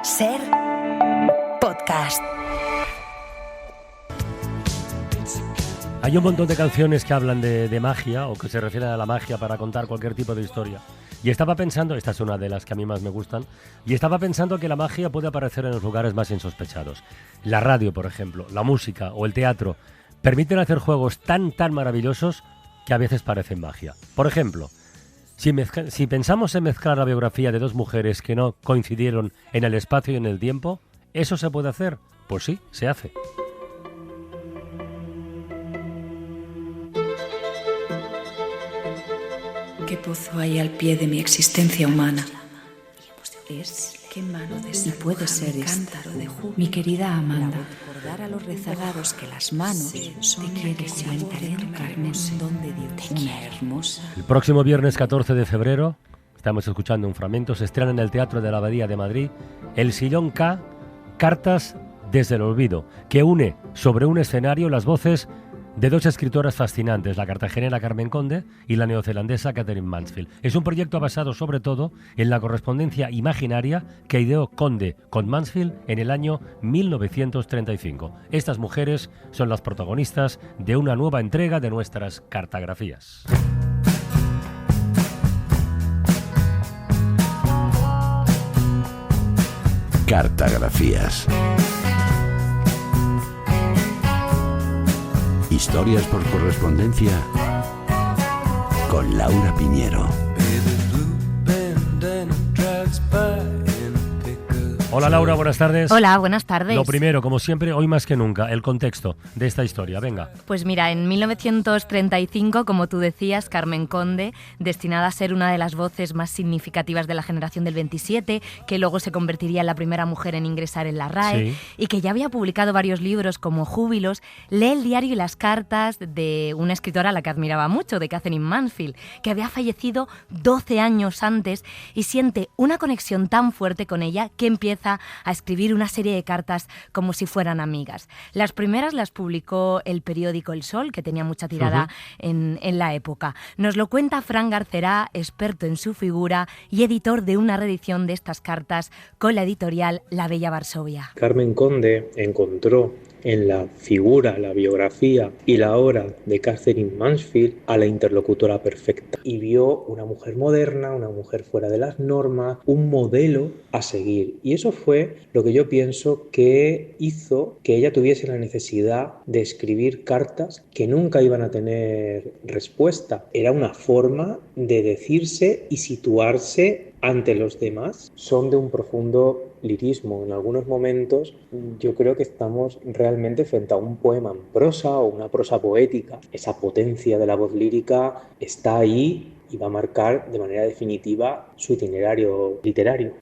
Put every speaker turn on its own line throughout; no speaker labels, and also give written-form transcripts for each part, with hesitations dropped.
Ser podcast.
Hay un montón de canciones que hablan de magia o que se refieren a la magia para contar cualquier tipo de historia. Y estaba pensando, esta es una de las que a mí más me gustan, y estaba pensando que la magia puede aparecer en los lugares más insospechados. La radio, por ejemplo, la música o el teatro permiten hacer juegos tan maravillosos que a veces parecen magia. Por ejemplo, si pensamos en mezclar la biografía de dos mujeres que no coincidieron en el espacio y en el tiempo, ¿eso se puede hacer? Pues sí, se hace.
¿Qué pozo hay al pie de mi existencia humana? Y puede ser esta, mi querida Amanda. A los rezagados que las manos te quieren comentar, Carmen, donde Dios una hermosa.
El próximo viernes 14 de febrero, estamos escuchando un fragmento, se estrena en el Teatro de la Abadía de Madrid El Sillón K, Cartas desde el Olvido, que une sobre un escenario las voces de dos escritoras fascinantes, la cartagenera Carmen Conde y la neozelandesa Katherine Mansfield. Es un proyecto basado sobre todo en la correspondencia imaginaria que ideó Conde con Mansfield en el año 1935. Estas mujeres son las protagonistas de una nueva entrega de nuestras cartografías.
Cartografías. Historias por correspondencia con Laura Piñero.
Hola Laura, buenas tardes.
Hola, buenas tardes.
Lo primero, como siempre, hoy más que nunca, el contexto de esta historia. Venga.
Pues mira, en 1935, como tú decías, Carmen Conde, destinada a ser una de las voces más significativas de la generación del 27, que luego se convertiría en la primera mujer en ingresar en la RAE, sí, y que ya había publicado varios libros como Júbilos, lee el diario y las cartas de una escritora a la que admiraba mucho, de Katherine Mansfield, que había fallecido 12 años antes, y siente una conexión tan fuerte con ella que empieza a escribir una serie de cartas como si fueran amigas. Las primeras las publicó el periódico El Sol, que tenía mucha tirada en la época. Nos lo cuenta Fran Garcerá, experto en su figura y editor de una reedición de estas cartas con la editorial La Bella Varsovia.
Carmen Conde encontró en la figura, la biografía y la obra de Katherine Mansfield a la interlocutora perfecta y vio una mujer moderna, una mujer fuera de las normas, un modelo a seguir. Y eso fue lo que yo pienso que hizo que ella tuviese la necesidad de escribir cartas que nunca iban a tener respuesta. Era una forma de decirse y situarse ante los demás. Son de un profundo lirismo. En algunos momentos yo creo que estamos realmente frente a un poema en prosa o una prosa poética. Esa potencia de la voz lírica está ahí y va a marcar de manera definitiva su itinerario literario.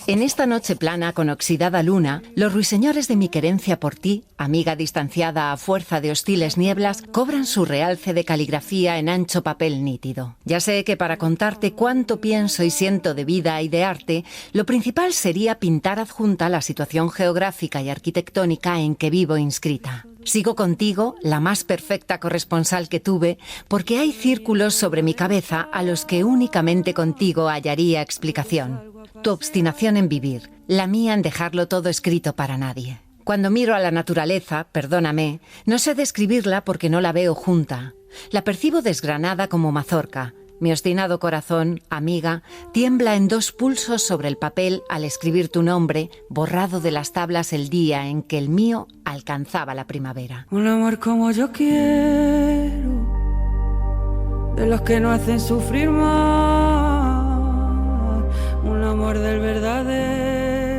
En esta noche plana con oxidada luna, los ruiseñores de mi querencia por ti, amiga distanciada a fuerza de hostiles nieblas, cobran su realce de caligrafía en ancho papel nítido. Ya sé que para contarte cuánto pienso y siento de vida y de arte, lo principal sería pintar adjunta la situación geográfica y arquitectónica en que vivo inscrita. Sigo contigo, la más perfecta corresponsal que tuve, porque hay círculos sobre mi cabeza a los que únicamente contigo hallaría explicación. Tu obstinación en vivir, la mía en dejarlo todo escrito para nadie. Cuando miro a la naturaleza, perdóname, no sé describirla porque no la veo junta. La percibo desgranada como mazorca. Mi obstinado corazón, amiga, tiembla en dos pulsos sobre el papel al escribir tu nombre, borrado de las tablas el día en que el mío alcanzaba la primavera.
Un amor como yo quiero, de los que no hacen sufrir más, un amor del verdadero.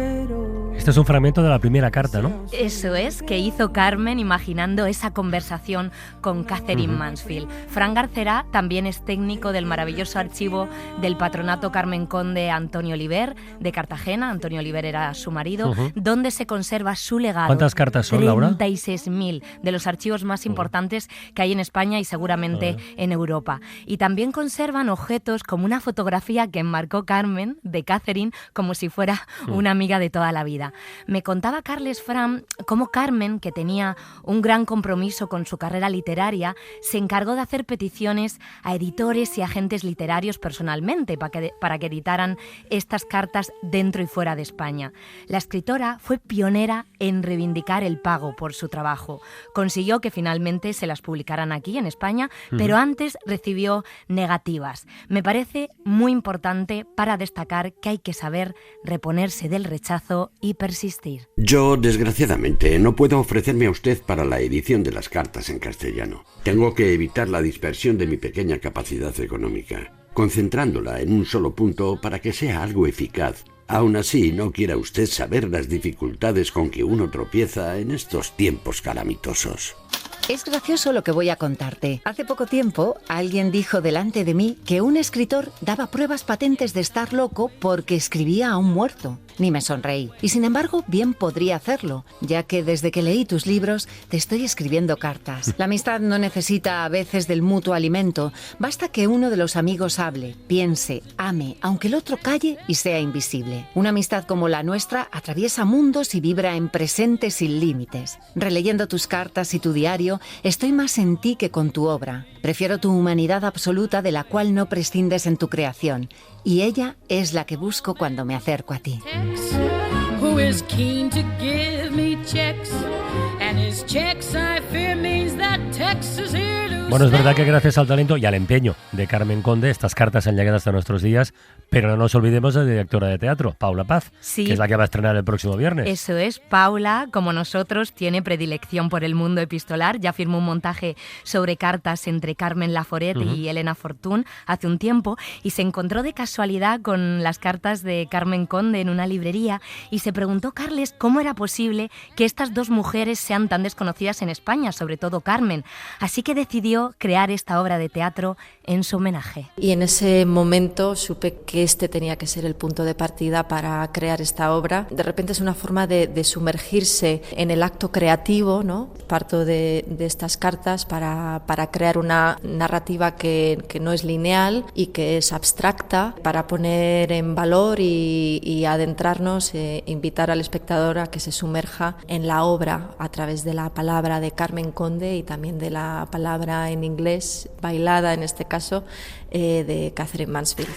Este es un fragmento de la primera carta, ¿no?
Eso es, que hizo Carmen imaginando esa conversación con Katherine Mansfield. Fran Garcerá también es técnico del maravilloso archivo del Patronato Carmen Conde Antonio Oliver, de Cartagena. Antonio Oliver era su marido, donde se conserva su legado.
¿Cuántas cartas son, Laura?
36.000, de los archivos más importantes que hay en España y seguramente en Europa. Y también conservan objetos como una fotografía que enmarcó Carmen, de Katherine, como si fuera una amiga de toda la vida. Me contaba Carles Fram cómo Carmen, que tenía un gran compromiso con su carrera literaria, se encargó de hacer peticiones a editores y agentes literarios personalmente para que editaran estas cartas dentro y fuera de España. La escritora fue pionera en reivindicar el pago por su trabajo. Consiguió que finalmente se las publicaran aquí en España, pero antes recibió negativas. Me parece muy importante para destacar que hay que saber reponerse del rechazo y persistir.
Yo, desgraciadamente, no puedo ofrecerme a usted para la edición de las cartas en castellano. Tengo que evitar la dispersión de mi pequeña capacidad económica, concentrándola en un solo punto para que sea algo eficaz. Aún así, no quiera usted saber las dificultades con que uno tropieza en estos tiempos calamitosos.
Es gracioso lo que voy a contarte. Hace poco tiempo, alguien dijo delante de mí que un escritor daba pruebas patentes de estar loco porque escribía a un muerto. Ni me sonreí. Y sin embargo, bien podría hacerlo, ya que desde que leí tus libros te estoy escribiendo cartas. La amistad no necesita a veces del mutuo alimento. Basta que uno de los amigos hable, piense, ame, aunque el otro calle y sea invisible. Una amistad como la nuestra atraviesa mundos y vibra en presente sin límites. Releyendo tus cartas y tu diario, estoy más en ti que con tu obra. Prefiero tu humanidad absoluta de la cual no prescindes en tu creación. Y ella es la que busco cuando me acerco a ti.
Who is keen to give me checks, and his checks I fear means that Texas here to
Bueno, es verdad que gracias al talento y al empeño de Carmen Conde, estas cartas han llegado hasta nuestros días, pero no nos olvidemos de la directora de teatro, Paula Paz,
sí,
que es la que va a estrenar el próximo viernes.
Eso es, Paula, como nosotros, tiene predilección por el mundo epistolar. Ya firmó un montaje sobre cartas entre Carmen Laforet y Elena Fortún hace un tiempo y se encontró de casualidad con las cartas de Carmen Conde en una librería y se preguntó Carles cómo era posible que estas dos mujeres sean tan desconocidas en España, sobre todo Carmen. Así que decidió crear esta obra de teatro en su homenaje.
Y en ese momento supe que este tenía que ser el punto de partida para crear esta obra. De repente es una forma de sumergirse en el acto creativo, ¿no? Parto de estas cartas para crear una narrativa que no es lineal y que es abstracta, para poner en valor y adentrarnos, invitar al espectador a que se sumerja en la obra a través de la palabra de Carmen Conde y también de la palabra en inglés, bailada en este caso, de Katherine Mansfield.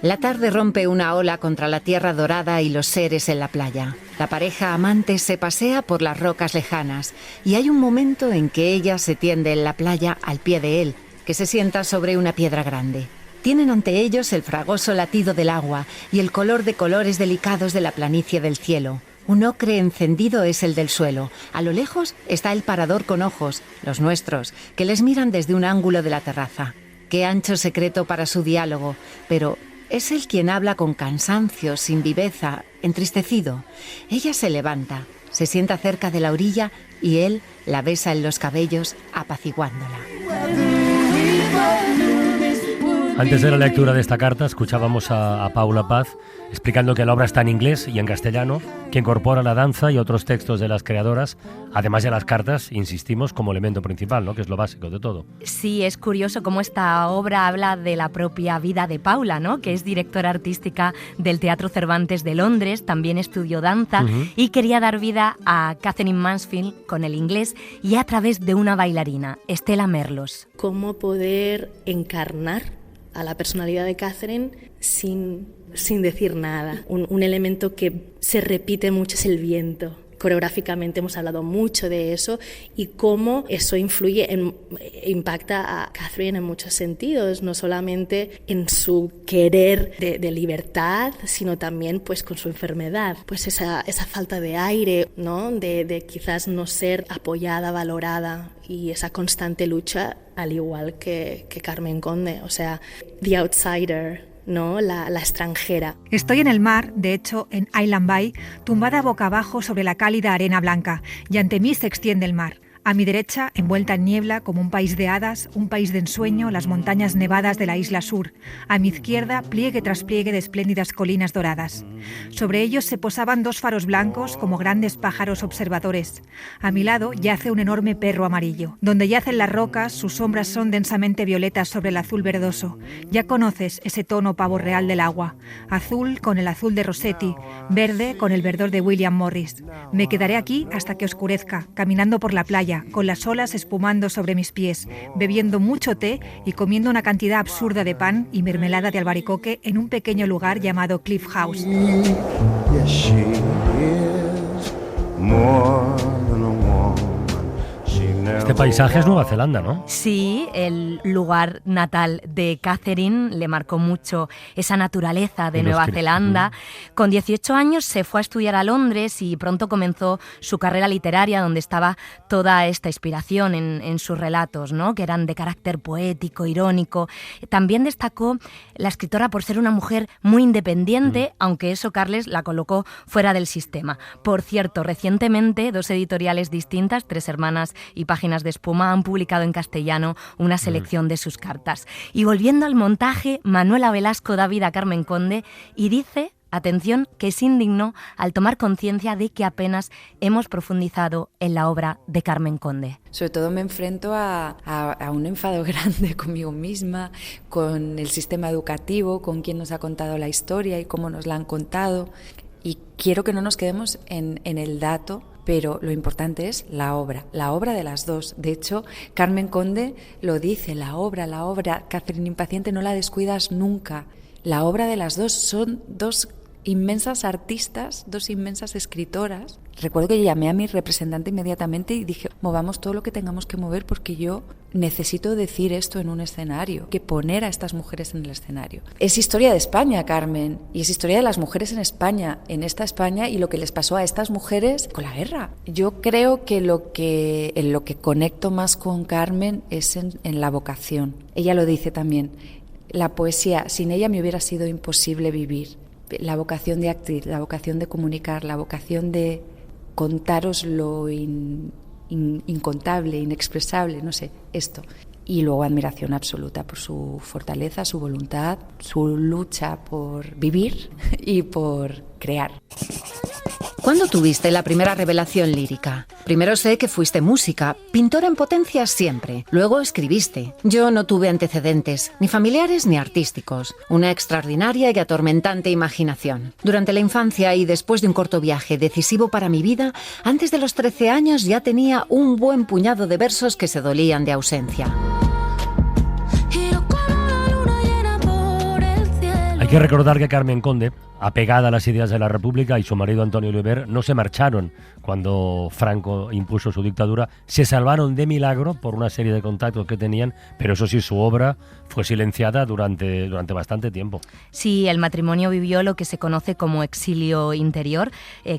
La tarde rompe una ola contra la tierra dorada y los seres en la playa. La pareja amante se pasea por las rocas lejanas y hay un momento en que ella se tiende en la playa al pie de él, que se sienta sobre una piedra grande. Tienen ante ellos el fragoso latido del agua y el color de colores delicados de la planicie del cielo. Un ocre encendido es el del suelo. A lo lejos está el parador con ojos, los nuestros, que les miran desde un ángulo de la terraza. Qué ancho secreto para su diálogo, pero es él quien habla con cansancio, sin viveza, entristecido. Ella se levanta, se sienta cerca de la orilla y él la besa en los cabellos, apaciguándola.
Antes de la lectura de esta carta escuchábamos a Paula Paz explicando que la obra está en inglés y en castellano, que incorpora la danza y otros textos de las creadoras, además de las cartas, insistimos, como elemento principal, ¿no? Que es lo básico de todo.
Sí, es curioso cómo esta obra habla de la propia vida de Paula, ¿no? Que es directora artística del Teatro Cervantes de Londres, también estudió danza y quería dar vida a Katherine Mansfield con el inglés y a través de una bailarina, Estela Merlos.
¿Cómo poder encarnar a la personalidad de Katherine sin decir nada? Un elemento que se repite mucho es el viento. Coreográficamente hemos hablado mucho de eso y cómo eso impacta a Katherine en muchos sentidos, no solamente en su querer de libertad, sino también pues con su enfermedad, pues esa falta de aire, ¿no? de quizás no ser apoyada, valorada, y esa constante lucha, al igual que Carmen Conde, o sea, the outsider, ¿no? La extranjera.
Estoy en el mar, de hecho, en Island Bay, tumbada boca abajo sobre la cálida arena blanca, y ante mí se extiende el mar. A mi derecha, envuelta en niebla como un país de hadas, un país de ensueño, las montañas nevadas de la isla sur. A mi izquierda, pliegue tras pliegue de espléndidas colinas doradas. Sobre ellos se posaban 2 faros blancos como grandes pájaros observadores. A mi lado yace un enorme perro amarillo. Donde yacen las rocas, sus sombras son densamente violetas sobre el azul verdoso. Ya conoces ese tono pavo real del agua. Azul con el azul de Rossetti, verde con el verdor de William Morris. Me quedaré aquí hasta que oscurezca, caminando por la playa, con las olas espumando sobre mis pies, bebiendo mucho té y comiendo una cantidad absurda de pan y mermelada de albaricoque en un pequeño lugar llamado Cliff House.
Este paisaje es Nueva Zelanda, ¿no?
Sí, el lugar natal de Catherine le marcó mucho esa naturaleza de Nueva Zelanda. Con 18 años se fue a estudiar a Londres y pronto comenzó su carrera literaria, donde estaba toda esta inspiración en sus relatos, ¿no? Que eran de carácter poético, irónico. También destacó la escritora por ser una mujer muy independiente, aunque eso Carles la colocó fuera del sistema. Por cierto, recientemente 2 editoriales distintas, Tres Hermanas y Páginas de Espuma, han publicado en castellano una selección de sus cartas. Y volviendo al montaje, Manuela Velasco da vida a Carmen Conde y dice, atención, que se indignó al tomar conciencia de que apenas hemos profundizado en la obra de Carmen Conde.
Sobre todo me enfrento a un enfado grande conmigo misma, con el sistema educativo, con quién nos ha contado la historia y cómo nos la han contado. Y quiero que no nos quedemos en el dato, pero lo importante es la obra de las dos. De hecho, Carmen Conde lo dice, la obra, Catherine Impaciente no la descuidas nunca. La obra de las dos, son 2 inmensas artistas, 2 inmensas escritoras. Recuerdo que llamé a mi representante inmediatamente y dije, movamos todo lo que tengamos que mover porque yo necesito decir esto en un escenario, que poner a estas mujeres en el escenario. Es historia de España, Carmen, y es historia de las mujeres en España, en esta España, y lo que les pasó a estas mujeres con la guerra. Yo creo que en lo que conecto más con Carmen es en la vocación. Ella lo dice también, la poesía, sin ella me hubiera sido imposible vivir. La vocación de actriz, la vocación de comunicar, la vocación de contaros lo incontable, inexpresable, no sé, esto. Y luego admiración absoluta por su fortaleza, su voluntad, su lucha por vivir y por crear.
¿Cuándo tuviste la primera revelación lírica? Primero sé que fuiste música, pintora en potencia siempre. Luego escribiste. Yo no tuve antecedentes, ni familiares ni artísticos. Una extraordinaria y atormentante imaginación. Durante la infancia y después de un corto viaje decisivo para mi vida, antes de los 13 años ya tenía un buen puñado de versos que se dolían de ausencia.
Hay que recordar que Carmen Conde, apegada a las ideas de la República, y su marido Antonio Oliver no se marcharon cuando Franco impuso su dictadura. Se salvaron de milagro por una serie de contactos que tenían, pero eso sí, su obra fue silenciada durante bastante tiempo.
Sí, el matrimonio vivió lo que se conoce como exilio interior.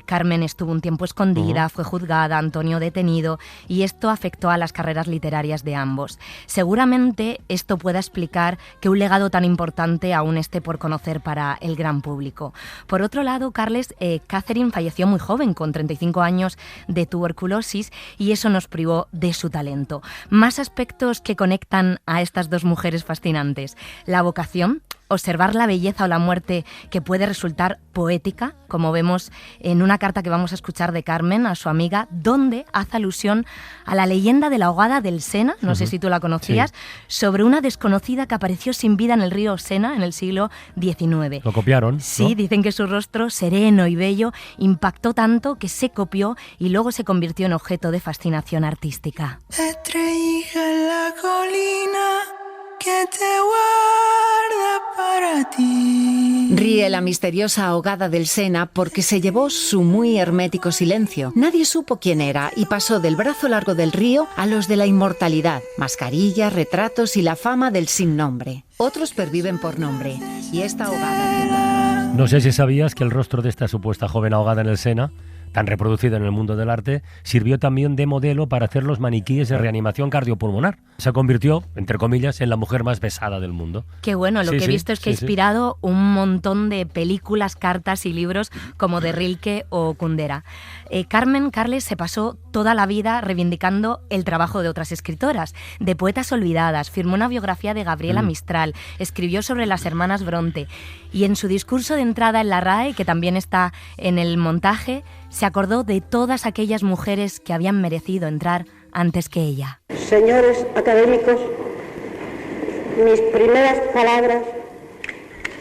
Carmen estuvo un tiempo escondida, fue juzgada, Antonio detenido, y esto afectó a las carreras literarias de ambos. Seguramente esto pueda explicar que un legado tan importante aún esté por conocer para el gran público. Por otro lado, Carles, Catherine falleció muy joven, con 35 años de tuberculosis, y eso nos privó de su talento. Más aspectos que conectan a estas 2 mujeres fascinantes. La vocación, observar la belleza o la muerte que puede resultar poética, como vemos en una carta que vamos a escuchar de Carmen a su amiga, donde hace alusión a la leyenda de la ahogada del Sena, no sé si tú la conocías, sobre una desconocida que apareció sin vida en el río Sena en el siglo XIX.
Lo copiaron,
Sí,
¿no?
Dicen que su rostro, sereno y bello, impactó tanto que se copió y luego se convirtió en objeto de fascinación artística.
Estrellita en la colina que te guarda para ti.
Ríe la misteriosa ahogada del Sena porque se llevó su muy hermético silencio. Nadie supo quién era y pasó del brazo largo del río a los de la inmortalidad. Mascarillas, retratos y la fama del sin nombre. Otros perviven por nombre. Y esta ahogada...
No sé si sabías que el rostro de esta supuesta joven ahogada en el Sena tan reproducida en el mundo del arte, sirvió también de modelo para hacer los maniquíes de reanimación cardiopulmonar. Se convirtió, entre comillas, en la mujer más besada del mundo.
Qué bueno, lo que he visto es que ha inspirado un montón de películas, cartas y libros como de Rilke o Kundera. Carmen Carles se pasó toda la vida reivindicando el trabajo de otras escritoras, de poetas olvidadas, firmó una biografía de Gabriela Mistral, escribió sobre las hermanas Bronte y en su discurso de entrada en la RAE, que también está en el montaje, se acordó de todas aquellas mujeres que habían merecido entrar antes que ella.
Señores académicos, mis primeras palabras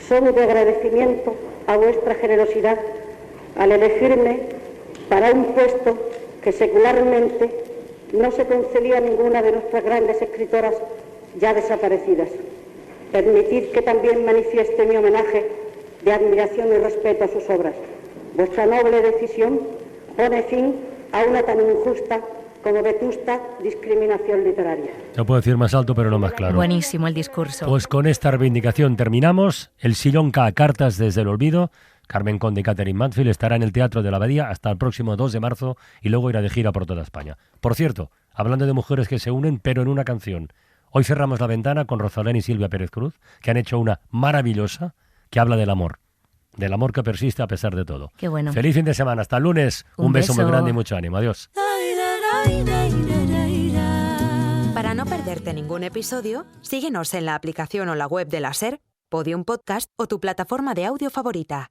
son de agradecimiento a vuestra generosidad al elegirme para un puesto que secularmente no se concedía a ninguna de nuestras grandes escritoras ya desaparecidas. Permitid que también manifieste mi homenaje de admiración y respeto a sus obras. Vuestra noble decisión pone fin a una tan injusta como vetusta discriminación literaria.
No puedo decir más alto, pero no más claro.
Buenísimo el discurso.
Pues con esta reivindicación terminamos. El Sillón K, Cartas desde el olvido. Carmen Conde y Catherine Mansfield estará en el Teatro de la Abadía hasta el próximo 2 de marzo y luego irá de gira por toda España. Por cierto, hablando de mujeres que se unen, pero en una canción. Hoy cerramos la ventana con Rosalén y Silvia Pérez Cruz, que han hecho una maravillosa que habla del amor que persiste a pesar de todo.
Qué bueno.
Feliz fin de semana, hasta el lunes. Un beso muy grande y mucho ánimo. Adiós.
Para no perderte ningún episodio, síguenos en la aplicación o la web de la SER, Podium Podcast o tu plataforma de audio favorita.